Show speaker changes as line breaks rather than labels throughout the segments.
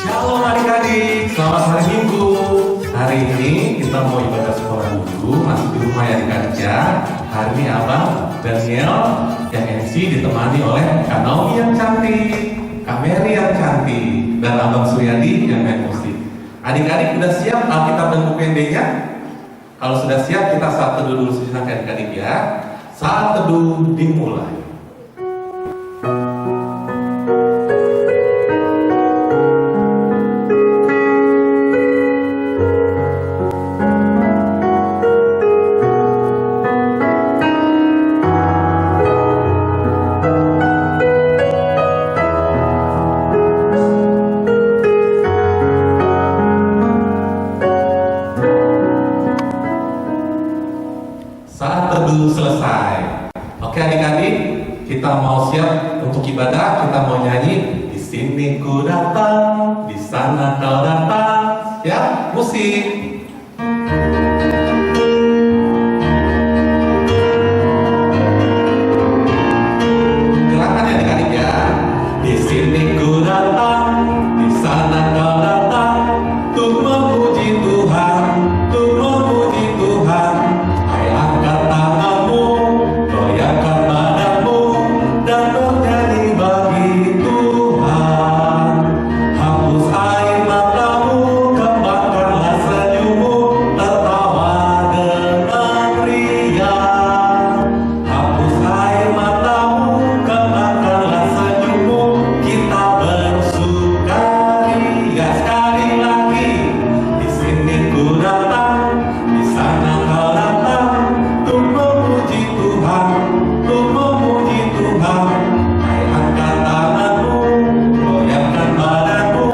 Shalom adik-adik, selamat hari Minggu. Hari ini kita mau ibadah sekolah dulu, masih di rumah ya adik-adik ya. Hari ini Abang Daniel yang MC ditemani oleh Kak Naomi yang cantik, Kak Mary yang cantik, dan Abang Suryadi yang main musik. Adik-adik udah siap Alkitab dan buku ND-nya? Kalau sudah siap kita saat teduh dulu sejenak adik-adik ya. Saat teduh dimulai. Saat teduh selesai. Oke adik-adik, kita mau siap untuk ibadah. Kita mau nyanyi. Di sini ku datang, di sana kau datang. Ya, musik. Gerakan ya adik-adik ya. Di sini ku datang, di sana kau datang. Untuk memuji Tuhan, untuk memuji Tuhan. Angkat tanganmu, goyangkan badanmu, dan bernyanyi bagi Tuhan. Hapus air matamu, kembangkanlah senyummu, tertawa dengan riang. Hapus air matamu, kembangkanlah senyummu, kita bersukaria. Sekali lagi, di sini ku datang, di sana kau datang. Untuk memuji Tuhan, untuk memuji Tuhan. Hai angkat tanganmu, goyangkan badanmu,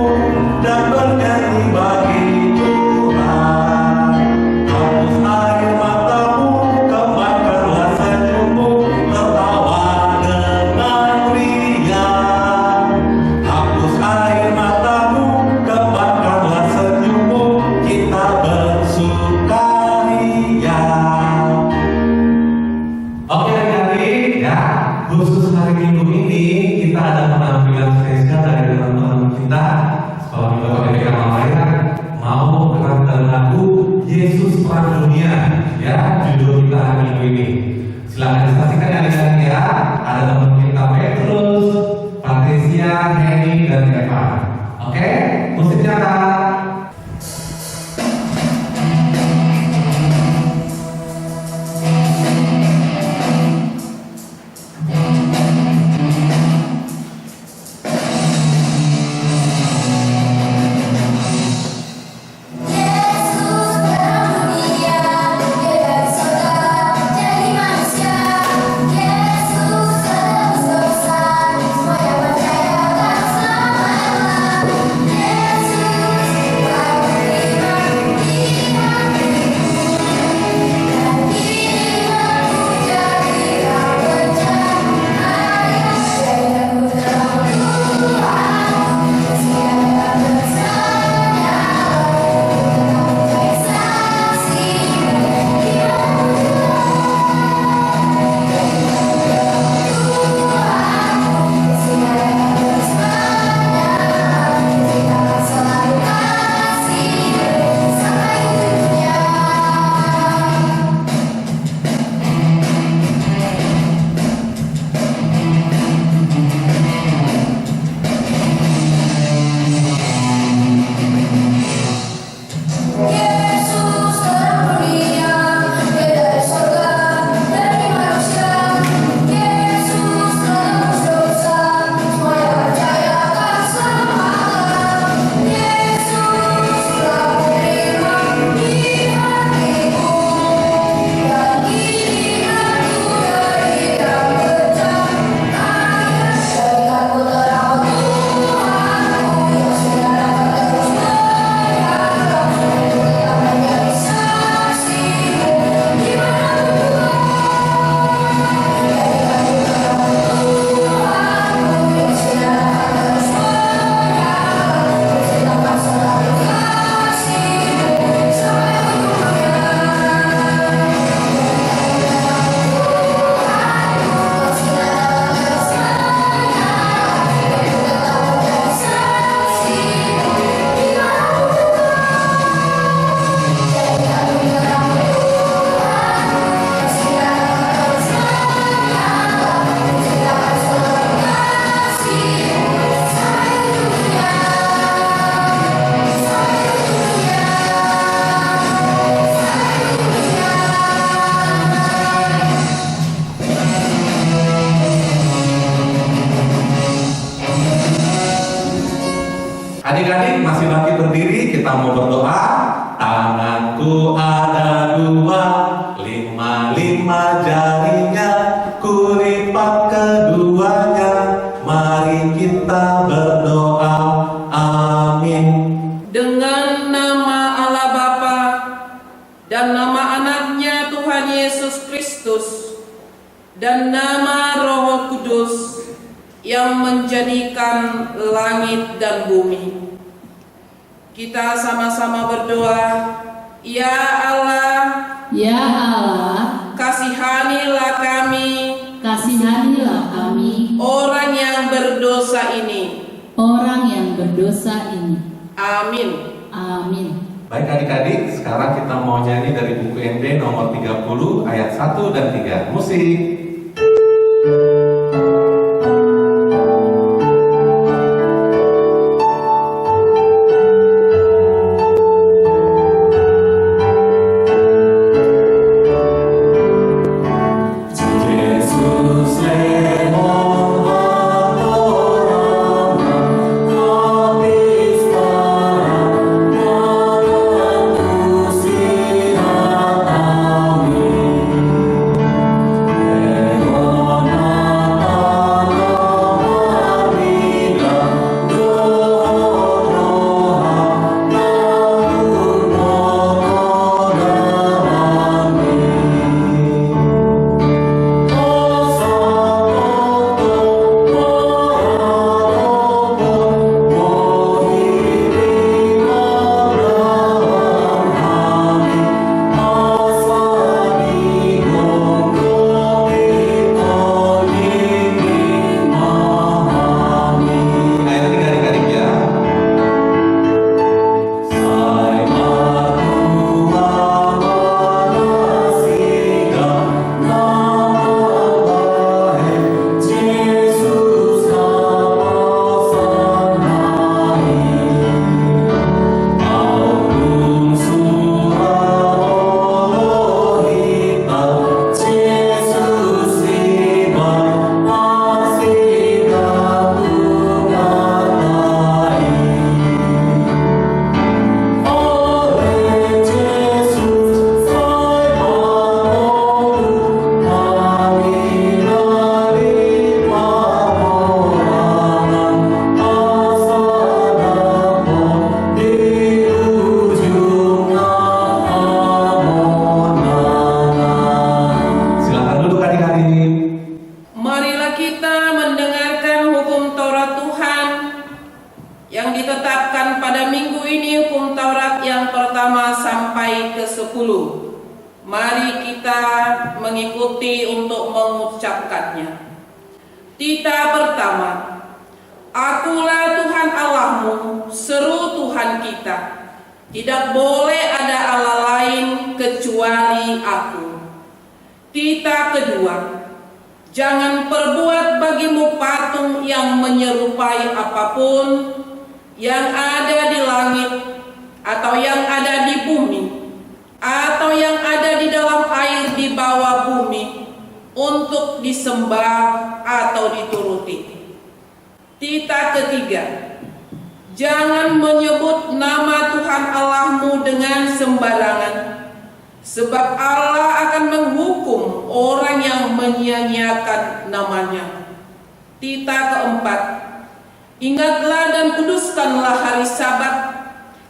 dan bernyanyi bagi Tuhan. Hapus air matamu, kembangkanlah senyummu, tertawa dengan riang. Hapus air matamu, kembangkanlah senyummu, kita bersukaria. Oke adik-adik ya, khusus hari Minggu ini kita ada penampilan spesial dari teman-teman kita sekolah minggu PPK Malaya mau mengenalkan lagu Yesus Perang Dunia ya, judul kita hari Minggu ini. Silakan disaksikan ya adik-adik ya. Ada teman kita Petrus, Patricia, Henny, dan Eva. Oke, musiknya Kak.
Yesus
kita mau berdoa. Tanganku ada dua, lima jarinya, kulipat keduanya. Mari kita berdoa. Amin.
Dengan nama Allah Bapa dan nama anaknya Tuhan Yesus Kristus dan nama Roh Kudus yang menjadikan langit dan bumi, kita sama-sama berdoa. Ya Allah,
Ya Allah,
kasihanilah kami, orang yang berdosa ini. Amin.
Amin.
Baik adik-adik, sekarang kita mau nyanyi dari buku ND nomor 30 ayat 1 dan 3. Musik.
Mari kita mengikuti untuk mengucapkannya. Tita pertama. Akulah Tuhan Allahmu, seru Tuhan kita. Tidak boleh ada Allah lain kecuali aku. Tita kedua. Jangan perbuat bagimu patung yang menyerupai apapun yang ada di langit, atau yang ada di bumi, atau yang ada di dalam air di bawah bumi, untuk disembah atau dituruti. Tita ketiga. Jangan menyebut nama Tuhan Allahmu dengan sembarangan, sebab Allah akan menghukum orang yang menyia-nyiakan namanya. Tita keempat. Ingatlah dan kuduskanlah hari Sabat.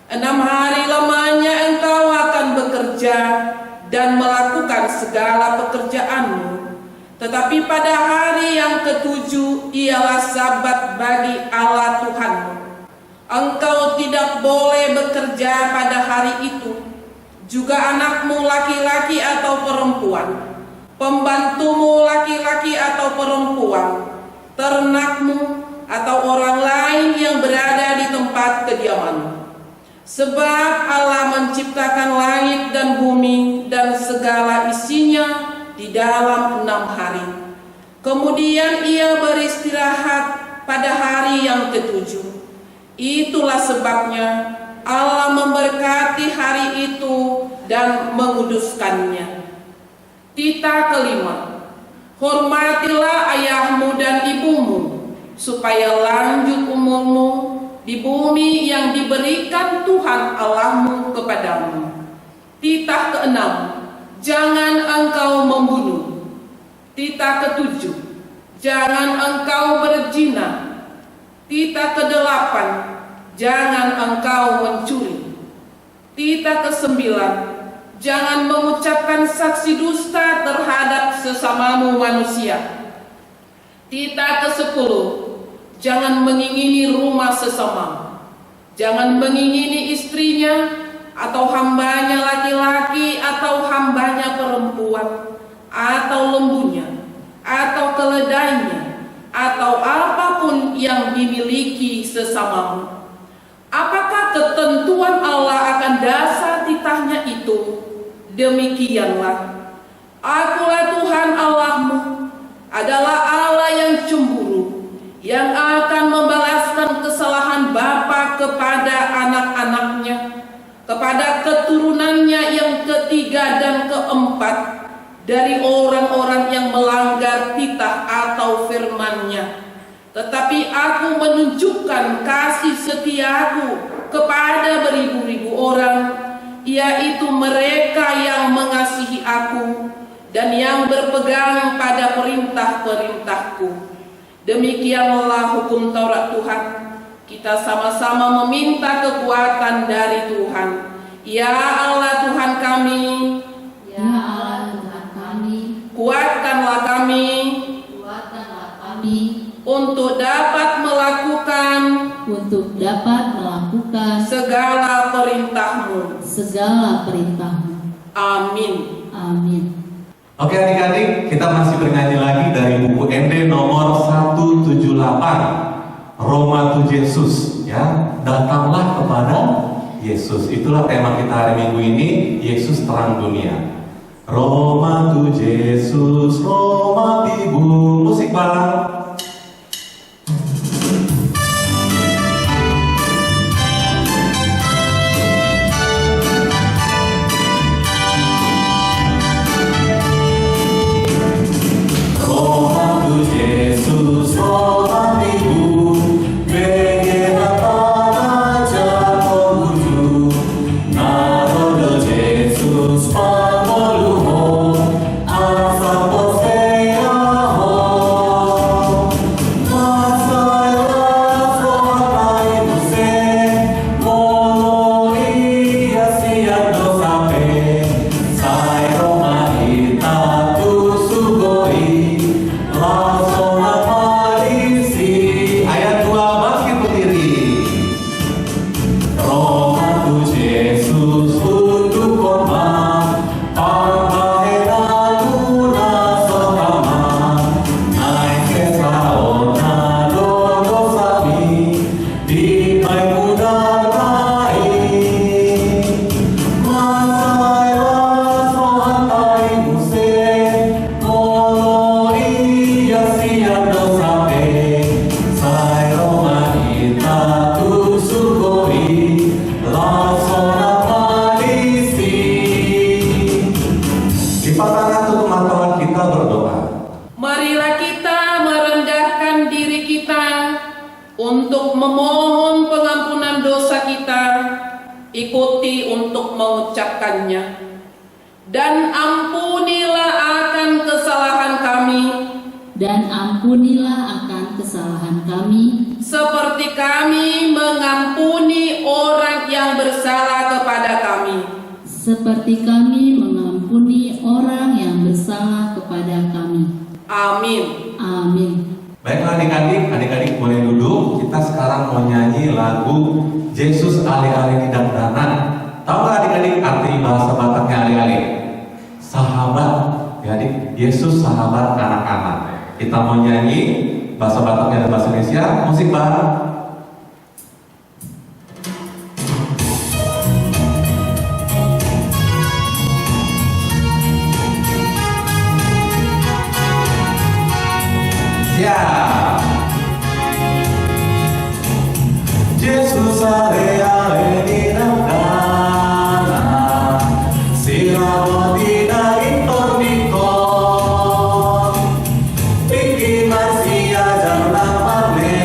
6 hari lamanya engkau akan bekerja dan melakukan segala pekerjaanmu. Tetapi pada hari yang ketujuh ialah Sabat bagi Allah Tuhanmu. Engkau tidak boleh bekerja pada hari itu, juga anakmu laki-laki atau perempuan, pembantumu laki-laki atau perempuan, ternakmu, atau orang lain yang berada di tempat kediamanmu. Sebab Allah menciptakan langit dan bumi dan segala isinya di dalam 6 hari. Kemudian ia beristirahat pada hari yang ketujuh. Itulah sebabnya Allah memberkati hari itu dan menguduskannya. Tita kelima. Hormatilah ayahmu dan ibumu, supaya lanjut umurmu di bumi yang diberikan Tuhan Allahmu kepadamu. Titah keenam, jangan engkau membunuh. Titah ketujuh, jangan engkau berzina. Titah kedelapan, jangan engkau mencuri. Titah kesembilan, jangan mengucapkan saksi dusta terhadap sesamamu manusia. Titah kesepuluh, jangan mengingini rumah sesama. Jangan mengingini istrinya, atau hambanya laki-laki, atau hambanya perempuan, atau lembunya, atau keledainya, atau apapun yang dimiliki sesamamu. Apakah ketentuan Allah akan dasar titahnya itu? Demikianlah, Akulah Tuhan Allahmu, adalah Allah yang cemburu, yang akan membalaskan kesalahan bapa kepada anak-anaknya, kepada keturunannya yang ketiga dan keempat dari orang-orang yang melanggar titah atau firman-Nya. Tetapi Aku menunjukkan kasih setiaku kepada beribu-ribu orang, yaitu mereka yang mengasihi Aku dan yang berpegang pada perintah-perintahku. Demikianlah hukum Taurat Tuhan. Kita sama-sama meminta kekuatan dari Tuhan. Ya Allah Tuhan kami,
Ya Allah Tuhan kami,
kuatkanlah kami untuk dapat melakukan segala perintah-Mu. Amin.
Amin.
Oke adik-adik, kita masih bernyanyi lagi dari buku ND nomor 178, Roma tu Yesus, ya. Datanglah kepada Yesus. Itulah tema kita hari Minggu ini, Yesus terang dunia. Roma tu Yesus, Roma tibu. Musik bareng.
Untuk memohon pengampunan dosa kita, ikuti untuk mengucapkannya. Dan ampunilah akan kesalahan kami, seperti kami mengampuni orang yang bersalah kepada kami. Amin.
Amin.
Baiklah adik-adik boleh duduk. Kita sekarang mau nyanyi lagu Yesus ale-ale di dangdanan. Tahu nggak adik-adik arti bahasa Bataknya ale-ale? Sahabat, ya adik. Yesus sahabat anak-anak. Kita mau nyanyi bahasa Bataknya dan bahasa Indonesia. Musik bareng. Ya. Yesus ale-ale di dangdanan, siramo tidak ikon-ikon, pikir masia jangan mane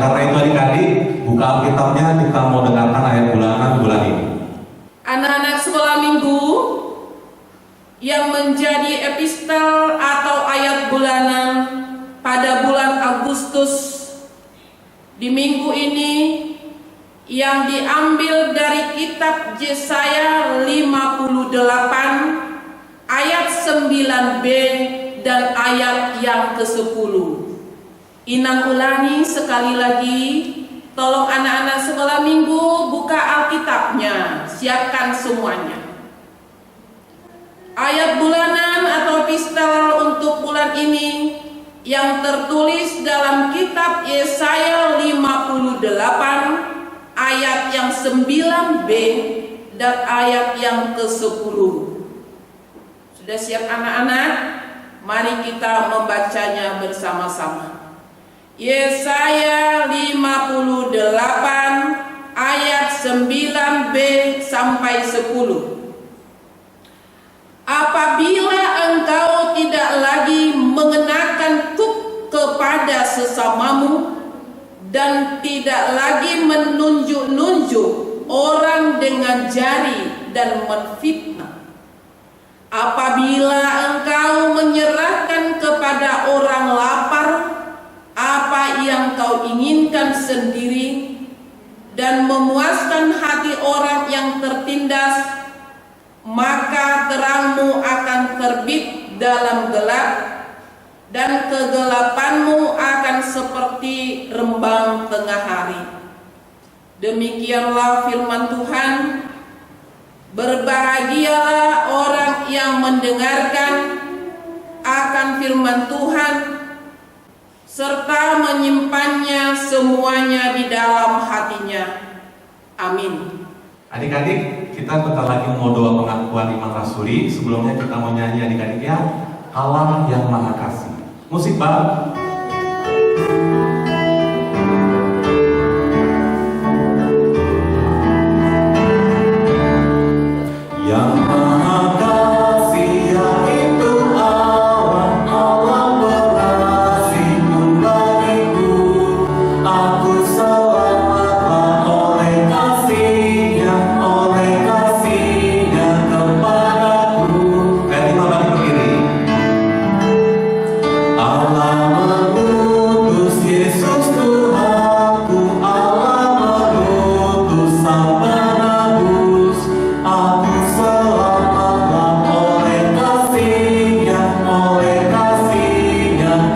karena itu adik-adik, buka Alkitabnya, kita mau dengarkan ayat bulanan bulan ini.
Anak-anak sekolah minggu yang menjadi epistel atau ayat bulanan pada bulan Agustus di minggu ini yang diambil dari kitab Yesaya 58 ayat 9b dan ayat yang ke-10. Inang ulangi sekali lagi, tolong anak-anak sekolah minggu buka Alkitabnya, siapkan semuanya. Ayat bulanan atau epistel untuk bulan ini yang tertulis dalam kitab Yesaya 58 ayat yang 9b dan ayat yang ke-10. Sudah siap anak-anak? Mari kita membacanya bersama-sama. Yesaya 58 ayat 9b sampai 10. Apabila engkau tidak lagi mengenakan kuk kepada sesamamu dan tidak lagi menunjuk-nunjuk orang dengan jari dan menfitnah, apabila engkau menyerahkan kepada orang lapar apa yang kau inginkan sendiri dan memuaskan hati orang yang tertindas, maka terangmu akan terbit dalam gelap dan kegelapanmu akan seperti rembang tengah hari. Demikianlah firman Tuhan. Berbahagialah orang yang mendengarkan akan firman Tuhan serta menyimpannya semuanya di dalam hatinya. Amin.
Adik-adik, kita bentar lagi mau doa pengakuan iman rasuli. Sebelumnya kita mau nyanyi adik-adik ya, Allah yang Maha Kasih. Musik Bang. Yang Maha Kasih yaitu Allah, Allah berkasih pun bagiku. Aku selamatlah oleh kasih-Nya kepadaku. Ganti mama berdiri. Allah mengutus Yesus Tuhanku, Allah mengutus Sang Penebus. Aku selamatlah oleh kasih-Nya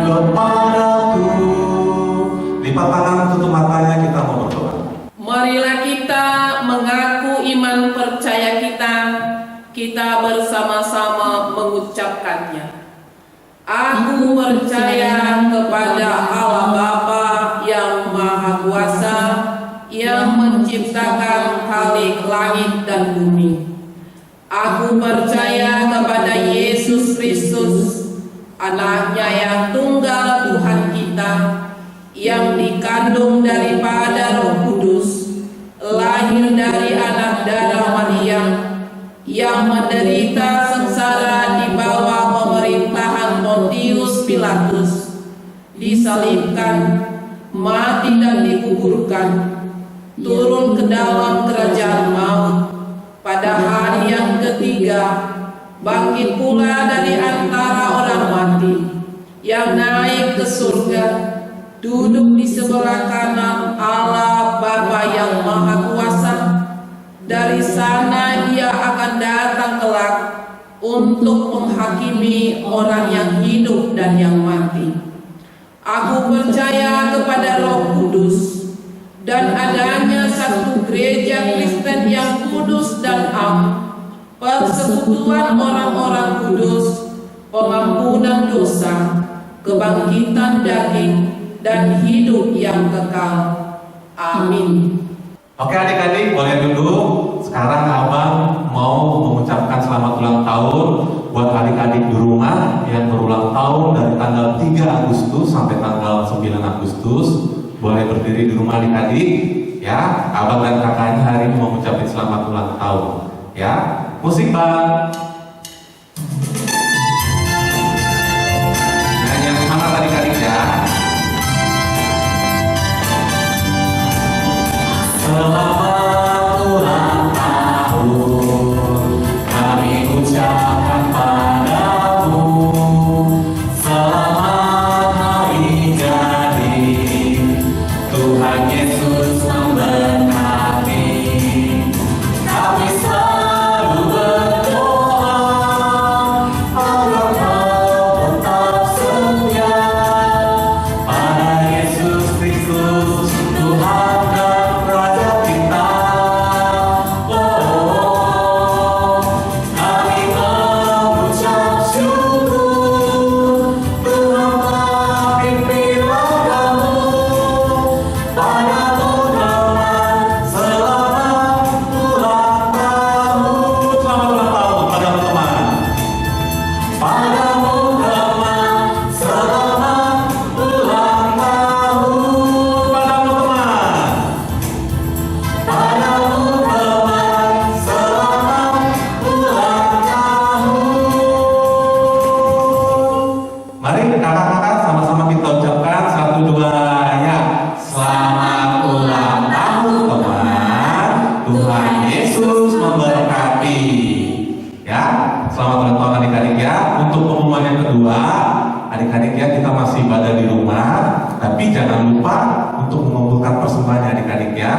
kepadaku. Lipat tangan, tutup matanya, kita mau berdoa.
Marilah kita mengaku iman percaya kita bersama-sama mengucapkannya. Aku percaya kepada Allah Bapa yang Maha Kuasa, yang menciptakan khalik langit dan bumi. Aku percaya kepada Yesus Kristus, Anaknya yang tunggal Tuhan kita, yang dikandung daripada Roh Kudus, lahir dari anak darah Maria, yang menderita sengsara di bawah pemerintahan Pontius Pilatus, disalibkan, mati dan dikuburkan, turun ke dalam kerajaan maut, pada hari yang ketiga bangkit pula dari antara orang mati, yang naik ke surga, duduk di sebelah kanan Allah Bapa yang Maha Kuasa. Dari sana Ia akan datang kelak untuk menghakimi orang yang hidup dan yang mati. Aku percaya kepada Roh Kudus dan adanya satu gereja Kristen yang kudus dan am, persekutuan orang-orang kudus, pengampunan dosa, kebangkitan daging, dan hidup yang kekal. Amin.
Oke adik-adik, boleh duduk. Sekarang abang mau mengucapkan selamat ulang tahun buat adik-adik di rumah yang berulang tahun dari tanggal 3 Agustus sampai tanggal 9 Agustus. Boleh berdiri di rumah adik-adik ya. Abang dan kakaknya hari ini mau mengucapkan selamat ulang tahun ya. Musik Bang. Nyanyi yang semangat adik-adik ya. Yesus memberkati. Kami selalu berdoa agar kau tetap setia pada Yesus Kristus, Tuhan dan Raja kita. Kami mengucap syukur, Tuhan telah pimpin langkahmu. Padamu teman, selamat ulang tahun. Selamat ulang tahun padamu teman. Padamu teman, selamat ulang tahun. Padamu teman. Padamu teman, selamat ulang tahun. Mari kakak-kakak sama-sama kita ucapkan 1, 2 ya. Selamat ulang tahun teman. Tuhan Yesus memberkati. Ya, selamat ulang tahun adik-adik ya. Untuk pengumuman yang kedua, adik-adik ya, kita masih ibadah di rumah, tapi jangan lupa untuk mengumpulkan persembahan adik-adik ya.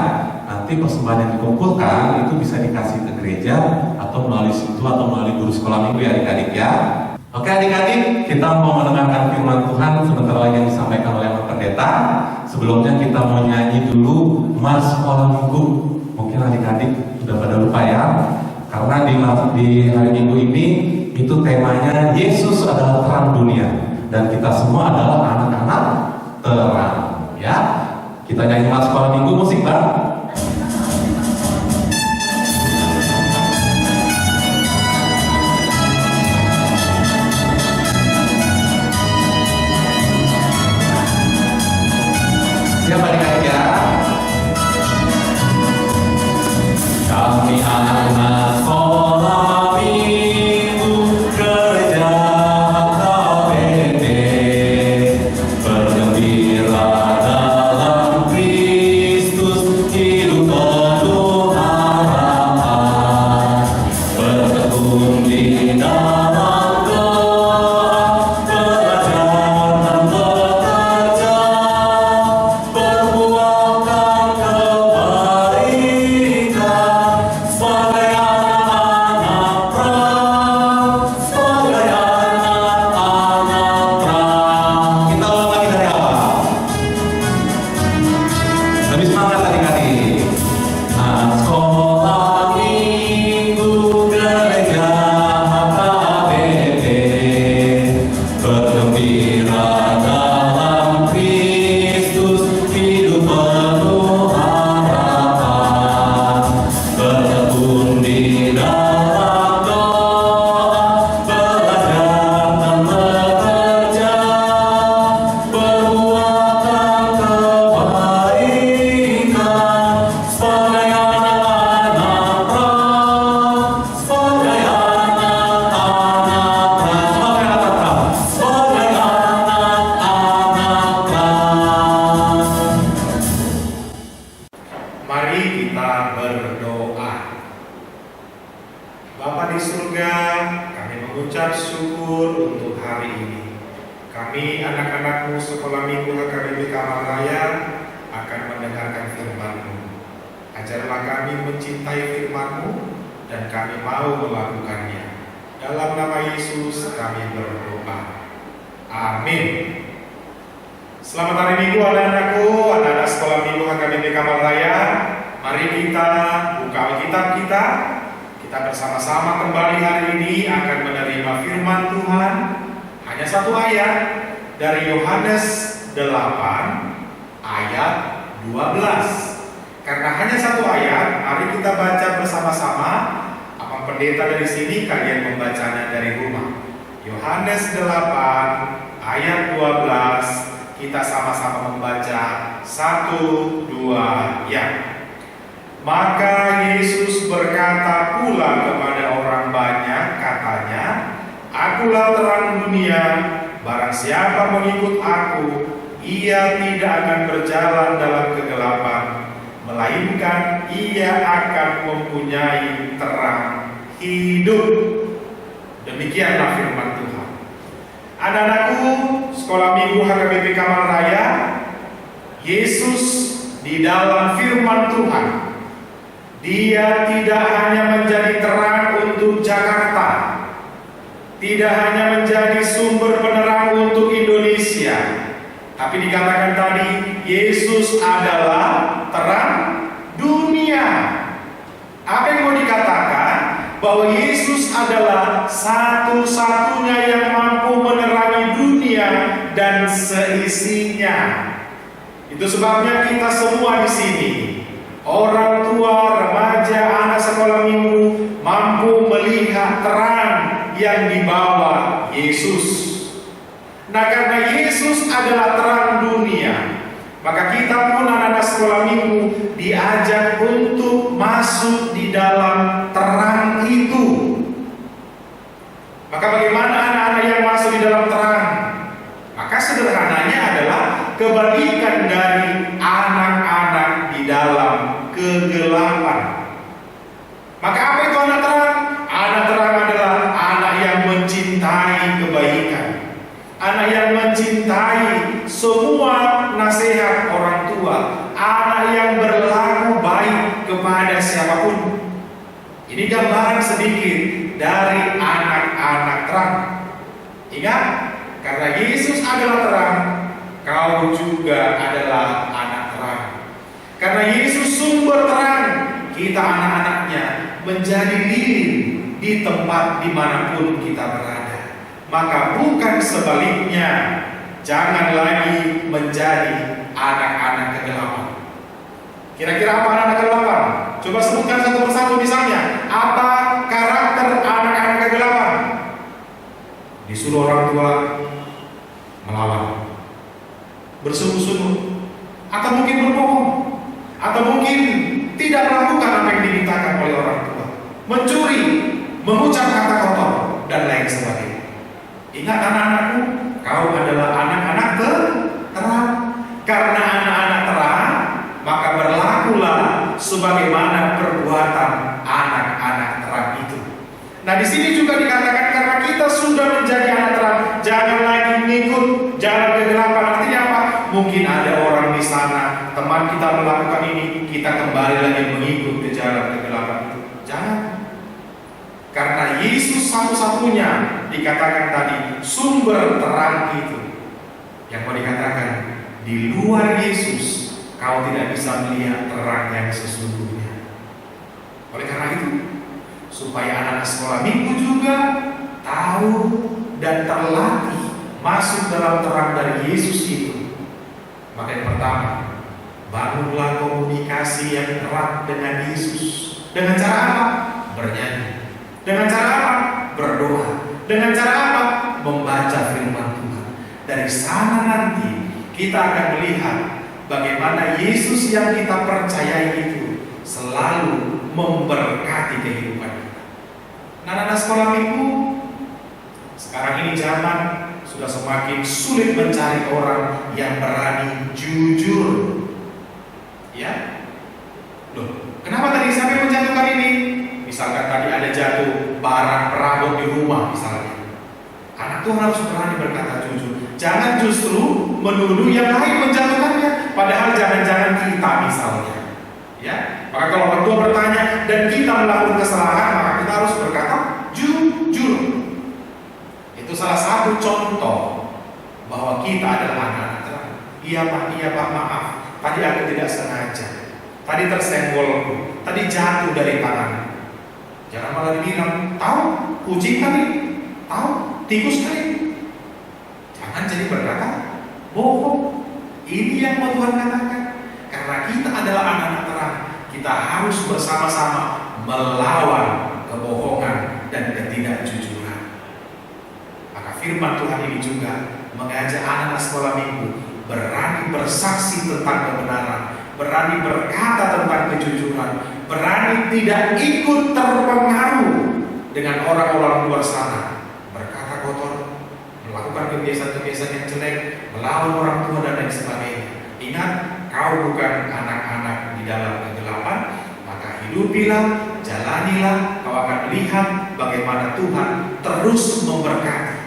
Nanti persembahan yang dikumpulkan itu bisa dikasih ke gereja atau melalui situ atau melalui guru sekolah minggu ya adik-adik ya. Oke adik-adik, kita mau mendengarkan firman Tuhan sebentar lagi yang disampaikan oleh Pak Pendeta. Sebelumnya kita mau nyanyi dulu Mars Sekolah Minggu. Mungkin adik-adik sudah pada lupa ya, karena di hari Minggu ini itu temanya Yesus adalah terang dunia dan kita semua adalah anak-anak terang ya. Kita nyanyi Mars Sekolah Minggu, musik Bang. Siapa adik-adik ya? Kami anak sekolah minggu gereja KPD, bergembira dalam Kristus, hidup penuh harapan, bertekun di dalam doa, belajar dan bekerja, perbuatan kebaikan sebagai anak-anak terang, sebagai anak-anak terang. Kita ulang lagi dari awal. Lebih semangat adik-adik. Anak sekolah minggu gereja KPD, bergembira dalam Kristus, hidup penuh harapan, bertekun di dalam doa, belajar dan bekerja, perbuatan kebaikan sebagai anak-anak terang, sebagai anak-anak terang, sebagai anak-anak terang.
Mari kita berdoa. Bapa di surga, kami mengucap syukur untuk hari ini. Kami anak-anak-Mu sekolah minggu HKBP Kamar Raya akan mendengarkan firman-Mu. Ajarlah kami mencintai firman-Mu dan kami mau melakukannya. Dalam nama Yesus kami berdoa. Amin. Selamat hari Minggu anak-anakku, anak-anak sekolah minggu HKBP Kamar Raya. Mari kita buka Alkitab kita. Kita bersama-sama kembali hari ini akan menerima firman Tuhan. Hanya satu ayat dari Yohanes 8 ayat 12. Karena hanya satu ayat, mari kita baca bersama-sama. Abang pendeta dari sini, kalian membacanya dari rumah. Yohanes 8 ayat 12. Kita sama-sama membaca 1, 2, ya. Maka Yesus berkata pula kepada orang banyak, katanya, Akulah terang dunia, barang siapa mengikut aku, ia tidak akan berjalan dalam kegelapan, melainkan ia akan mempunyai terang hidup. Demikianlah firman Tuhan. Anak-anakku, sekolah minggu HKBP Kamar Raya, Yesus di dalam firman Tuhan. Dia tidak hanya menjadi terang untuk Jakarta, tidak hanya menjadi sumber penerang untuk Indonesia, tapi dikatakan tadi Yesus adalah terang dunia. Apa yang mau dikatakan? Bahwa Yesus adalah satu-satunya yang mampu menerangi dunia dan seisinya. Itu sebabnya kita semua di sini, orang tua, remaja, anak sekolah minggu, mampu melihat terang yang dibawa Yesus. Nah, karena Yesus adalah terang dunia, maka kita pun anak-anak sekolah minggu diajak untuk masuk di dalam terang itu. Maka bagaimana anak-anak yang masuk di dalam terang? Maka sederhananya adalah kebalikan dari anak-anak di dalam kegelapan. Maka apa itu anak terang? Anak terang adalah anak yang mencintai kebaikan, anak yang mencintai semua nasihat orang tua, anak yang berlaku baik kepada siapapun. Ini gambaran sedikit dari anak-anak terang. Ingat, karena Yesus adalah terang, kau juga adalah anak terang. Karena Yesus sumber terang, kita anak-anaknya menjadi lilin di tempat dimanapun kita berada. Maka bukan sebaliknya, jangan lagi menjadi anak-anak kegelapan. Kira-kira apa anak-anak kegelapan? Coba sebutkan satu persatu misalnya. Apa karakter anak-anak kegelapan? Disuruh orang tua melawan, bersungguh-sungguh, atau mungkin berbohong, atau mungkin tidak melakukan apa yang dimintakan oleh orang tua, mencuri, mengucap kata kotor, dan lain sebagainya. Ingat anak-anakku, kau adalah anak-anak terang. Karena anak-anak terang, maka berlakulah sebagaimana perbuatan anak-anak terang itu. Nah, di sini juga dikatakan karena kita sudah menjadi anak terang, jangan lagi mengikut jalan kegelapan. Artinya apa? Mungkin ada orang di sana, teman kita melakukan ini, kita kembali lagi mengikut ke jalan kegelapan itu. Jangan. Karena Yesus satu-satunya dikatakan tadi sumber terang itu. Yang mau dikatakan, di luar Yesus kau tidak bisa melihat terang yang sesungguhnya. Oleh karena itu, supaya anak sekolah minggu juga tahu dan terlatih masuk dalam terang dari Yesus itu, maka yang pertama, bangunlah komunikasi yang erat dengan Yesus. Dengan cara apa? Bernyanyi. Dengan cara apa? Berdoa. Dengan cara apa? Membaca firman Tuhan. Dari sana nanti kita akan melihat bagaimana Yesus yang kita percayai itu selalu memberkati kehidupan kita. Nah, anak sekolah minggu, sekarang ini zaman sudah semakin sulit mencari orang yang berani jujur. Ya, loh, kenapa tadi sampai menjatuhkan ini? Misalkan tadi ada jatuh barang perabot di rumah misalnya. Anak Tuhan harus berani berkata jujur. Jangan justru menuduh yang lain menjatuhkannya. Padahal jangan-jangan kita misalnya. Ya, maka kalau orang tua bertanya dan kita melakukan kesalahan, maka kita harus berkata jujur. Itu salah satu contoh bahwa kita adalah anak-anak terang. Iya pak, maaf. Tadi aku tidak sengaja. Tadi tersenggol. Tadi jatuh dari tangan. Jangan malah dibilang, tahu kucing tadi, tahu tikus tadi. Jangan jadi berkata bohong. Ini yang mau Tuhan katakan. Karena kita adalah anak-anak terang, kita harus bersama-sama melawan kebohongan dan ketidakjujuran. Maka firman Tuhan ini juga mengajak anak-anak sekolah minggu berani bersaksi tentang kebenaran, berani berkata tentang kejujuran, berani tidak ikut terpengaruh dengan orang-orang luar sana, berkata kotor, melakukan kebiasaan-kebiasaan yang jelek, melawan orang tua dan lain sebagainya. Ingat, kau bukan anak-anak di dalam kegelapan, maka hidupilah, jalanilah, kau akan melihat bagaimana Tuhan terus memberkati.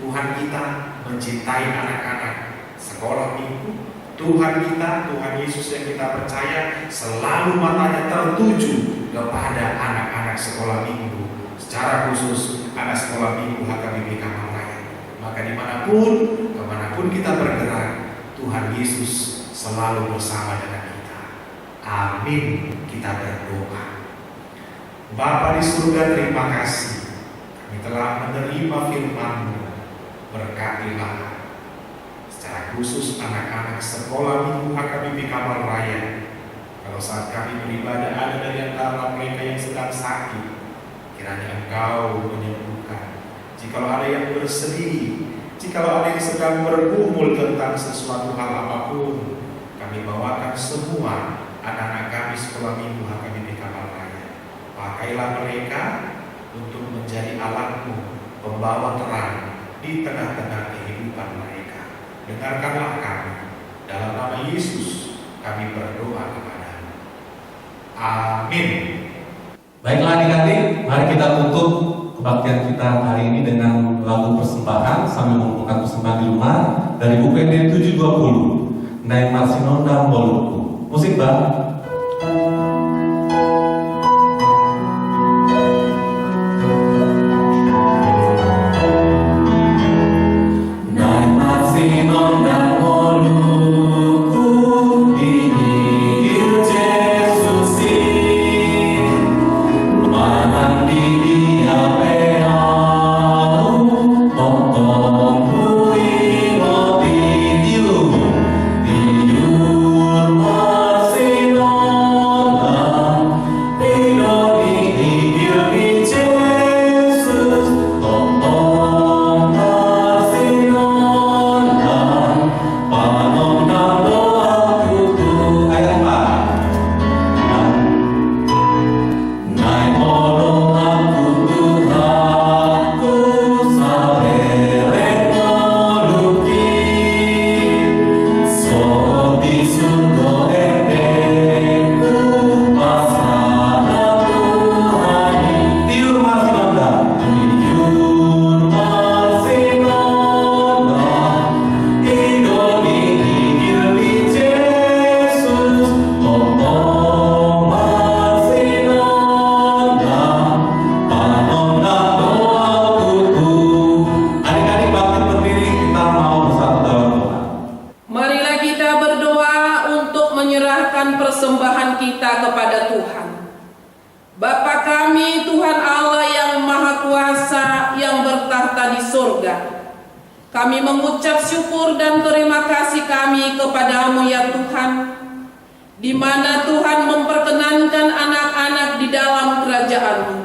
Tuhan kita mencintai anak-anak sekolah minggu, Tuhan kita, Tuhan Yesus yang kita percaya, selalu matanya tertuju kepada anak-anak sekolah minggu, secara khusus anak sekolah minggu HKBP Kamal Raya. Maka kemanapun kita bergerak, Tuhan Yesus selalu bersama dengan kita. Amin. Kita berdoa. Bapa di surga, terima kasih kami telah menerima firman-Mu. Berkatilah secara khusus anak-anak sekolah minggu HKBP Kamal Raya. Kalau saat kami beribadah ada dari antara mereka yang sedang sakit, kiranya Engkau menyembuhkan. Jikalau ada yang bersedih, jikalau ada yang sedang bergumul tentang sesuatu hal apapun, kami bawakan semua anak-anak kami sekolah minggu HKBP Kamal Raya. Pakailah mereka untuk menjadi alat-Mu, pembawa terang di tengah-tengah kehidupan mereka. Dengarkanlah kami. Dalam nama Yesus kami berdoa kepada-Mu. Amin.
Baiklah adik-adik, mari kita tutup kebaktian kita hari ini dengan lagu persembahan sambil mengumpulkan persembahan di rumah dari UPD 720 Naik Marsinonda Moluku. Musik Bang.
Persembahan kita kepada Tuhan. Bapa kami, Tuhan Allah yang Maha Kuasa yang bertahta di surga, kami mengucap syukur dan terima kasih kami kepada-Mu ya Tuhan, di mana Tuhan memperkenankan anak-anak di dalam kerajaan-Mu.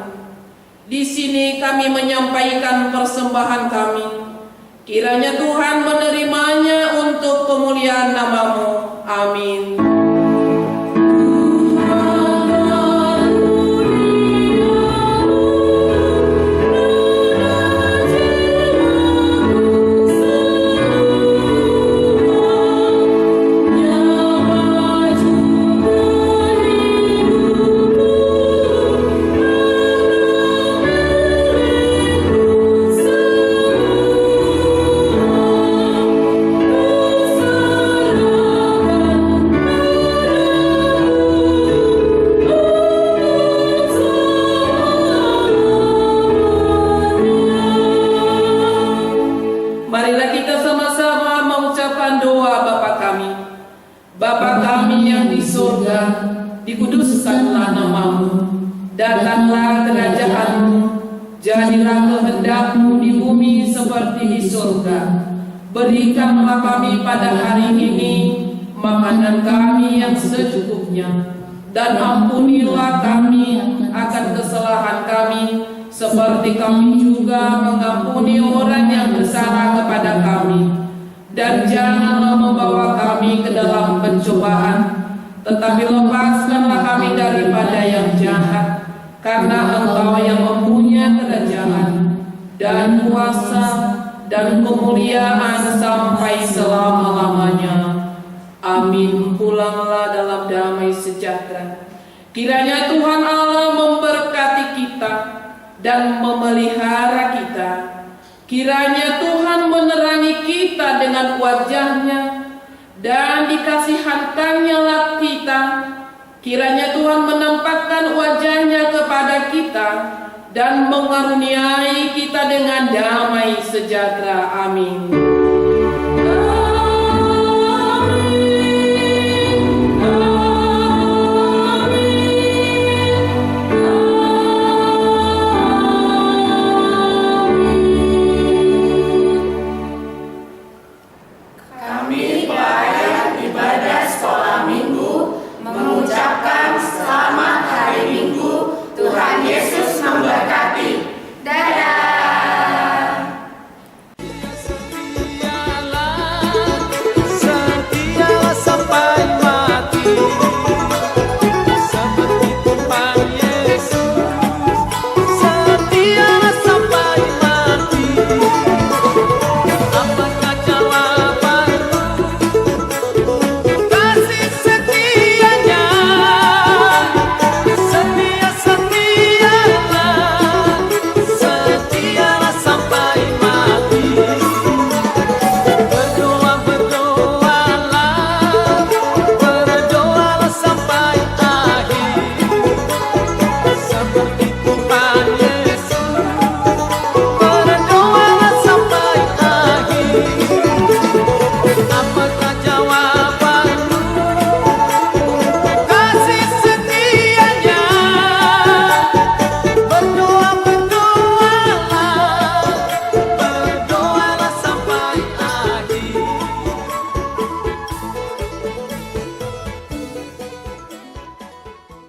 Di sini kami menyampaikan persembahan kami. Kiranya Tuhan menerimanya untuk kemuliaan nama-Mu. Amin. Marilah kita sama-sama mengucapkan doa Bapa kami. Bapa kami yang di surga, dikuduskanlah nama-Mu, datanglah kerajaan-Mu, jadilah kehendak-Mu di bumi seperti di surga. Berikanlah kami pada hari ini makanan kami yang secukupnya, dan ampunilah kami akan kesalahan kami, seperti kami juga mengampuni orang yang bersalah kepada kami. Dan janganlah membawa kami ke dalam pencobaan, tetapi lepaskanlah kami daripada yang jahat, karena Engkau yang mempunyai kerajaan dan kuasa dan kemuliaan sampai selama-lamanya. Amin. Pulanglah dalam damai sejahtera. Kiranya Tuhan Allah memberkati kita dan memelihara kita. Kiranya Tuhan menerangi kita dengan wajah-Nya dan dikasihankannya kita. Kiranya Tuhan menempatkan wajahnya kepada kita dan mengaruniai kita dengan damai sejahtera. Amin.